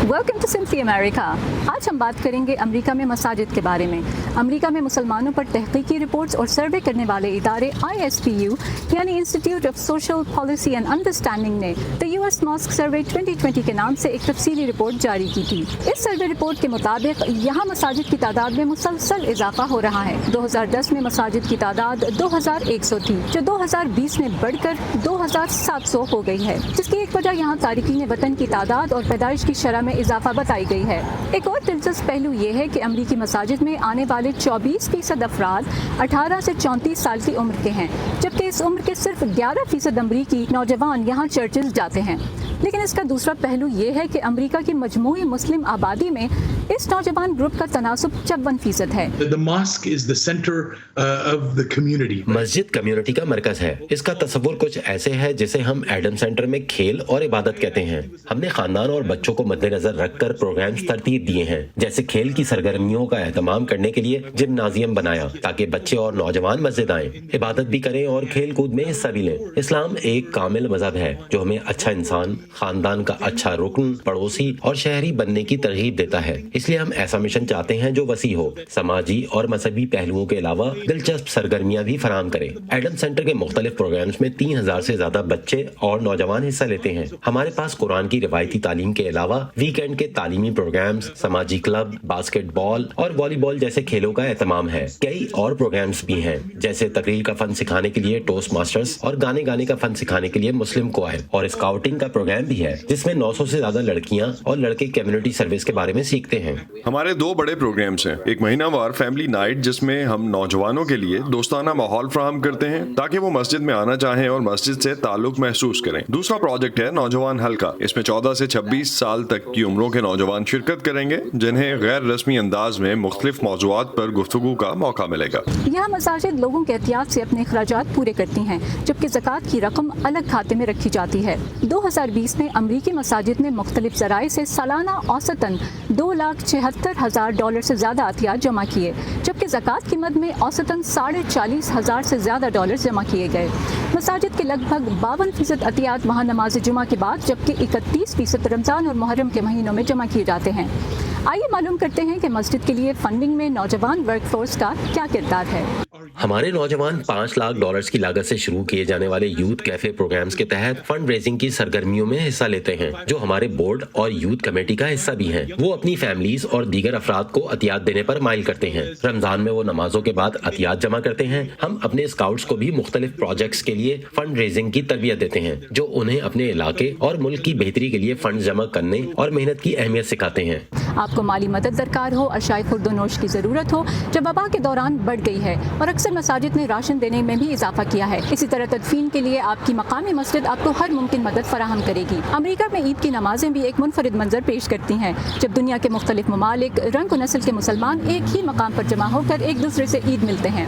Welcome to simply America. आज हम बात करेंगे अमेरिका में मसाजिद के बारे में। अमेरिका में मुसलमानों पर तहकीकी रिपोर्ट्स और सर्वे करने वाले इदारे ISPU यानी institute of social policy and understanding ने द US मॉस्क सर्वे 2020 के नाम से एक तफसीली रिपोर्ट जारी की थी। इस सर्वे रिपोर्ट के मुताबिक यहाँ मसाजिद की तादाद में मुसलसल इजाफा हो रहा है। 2010 में मसाजिद की तादाद 2100 थी, जो 2020 में बढ़कर 2700 हो गई है, जिसकी एक वजह यहाँ तारिकीन वतन की तादाद और पैदाइश की शरह में इजाफा बताई गई है। एक और दिलचस्प पहलू ये है कि अमरीकी मसाजिद में आने वाले 24% अफराद 18 से 34 साल की उम्र के हैं, जबकि इस उम्र के सिर्फ 11% अमरीकी नौजवान यहाँ चर्चेज जाते हैं। लेकिन इसका दूसरा पहलू ये है कि अमरीका की मजमूई मुस्लिम आबादी में इस नौजवान ग्रुप का तनासुब 54% है। मस्जिद कम्युनिटी का मरकज है। इसका तस्वुर कुछ ऐसे है जिसे हम एडम सेंटर में खेल और इबादत कहते हैं। हमने खानदान और बच्चों को मद्देनजर रखकर प्रोग्राम्स तरतीब दिए हैं, जैसे खेल की सरगर्मियों का एहतमाम करने के लिए जिम्नाजियम बनाया ताकि बच्चे और नौजवान मस्जिद आएं, इबादत भी करें और खेल कूद में हिस्सा भी लें। इस्लाम एक कामिल मजहब है जो हमें अच्छा इंसान, खानदान का अच्छा रुकन, पड़ोसी और शहरी बनने की तरगीब देता है। इसलिए हम ऐसा मिशन चाहते हैं जो वसी हो, समाजी और मजहबी पहलुओं के अलावा दिलचस्प सरगर्मियां भी फराहम करे। एडम सेंटर के मुख्तलिफ प्रोग्राम्स में 3000 से ज्यादा बच्चे और नौजवान हिस्सा लेते हैं। हमारे पास कुरान की रिवायती तालीम के अलावा वीकेंड के तालीमी प्रोग्राम्स, समाजी क्लब, बास्केटबॉल और वॉलीबॉल जैसे खेलों का एहतमाम है। कई और प्रोग्राम्स भी हैं, जैसे तकरीर का फन सिखाने के लिए टोस्ट मास्टर्स और गाने गाने का फन सिखाने के लिए मुस्लिम क्वायर, और स्काउटिंग का प्रोग्राम भी है जिसमें 900 से ज्यादा लड़कियां और लड़के कम्युनिटी सर्विस के बारे में सीखते हैं। हमारे 2 बड़े प्रोग्राम्स हैं। एक महीनावार फैमिली नाइट जिसमें हम नौजवानों के लिए दोस्ताना माहौल फराहम करते हैं ताकि वो मस्जिद में आना चाहें और मस्जिद से ताल्लुक महसूस करें। दूसरा प्रोजेक्ट है नौजवान हल्का। इसमें 14 से 26 साल तक की उम्रों के नौजवान शिरकत करेंगे, जिन्हें गैर रस्मी अंदाज में मुख्तलिफ मौज़ूआत पर गुफ्तगू का मौका मिलेगा। यहाँ मसाजिद लोगों के एहतियात से अपने अखराजात पूरे करती हैं, जबकि ज़कात की रकम अलग खाते में रखी जाती है। 2020 में अमरीकी मसाजिद ने मुख्तलिफ ज़राए से सालाना औसतन $2,76,000 से ज़्यादा अतियात जमा किए, जबकि ज़कात की मद में औसतन $40,50,000 से ज़्यादा डॉलर जमा किए गए। मसाजिद के लगभग 52% अतियात वहाँ नमाज जुमा के बाद, जबकि 31% रमज़ान और मुहर्रम के महीनों में जमा किए जाते हैं। आइए मालूम करते हैं कि मस्जिद के लिए फंडिंग में नौजवान वर्कफोर्स का क्या किरदार है। हमारे नौजवान $5 लाख की लागत से शुरू किए जाने वाले यूथ कैफे प्रोग्राम्स के तहत फंड रेजिंग की सरगर्मियों में हिस्सा लेते हैं, जो हमारे बोर्ड और यूथ कमेटी का हिस्सा भी हैं। वो अपनी फैमिलीज और दीगर अफराद को अतियात देने पर माइल करते हैं। रमजान में वो नमाजों के बाद अतियात जमा करते हैं। हम अपने स्काउट्स को भी मुख्तलिफ प्रोजेक्ट्स के लिए फंड रेजिंग की तरबियत देते हैं, जो उन्हें अपने इलाके और मुल्क की बेहतरी के लिए फंड जमा करने और मेहनत की अहमियत सिखाते हैं। आपको माली मदद दरकार हो, अशाई खुर्दोनोश की ज़रूरत हो, जब वबा के दौरान बढ़ गई है, और अक्सर मसाजिद ने राशन देने में भी इजाफा किया है। इसी तरह तदफीन के लिए आपकी मकामी मस्जिद आपको हर मुमकिन मदद फराहम करेगी। अमेरिका में ईद की नमाजें भी एक मुनफरिद मंजर पेश करती हैं, जब दुनिया के मुख्तलिफ ममालिक, रंग व नस्ल के मुसलमान एक ही मकाम पर जमा होकर एक दूसरे से ईद मिलते हैं।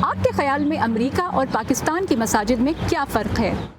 आपके ख्याल में अमेरिका और पाकिस्तान की मसाजिद में क्या फ़र्क है?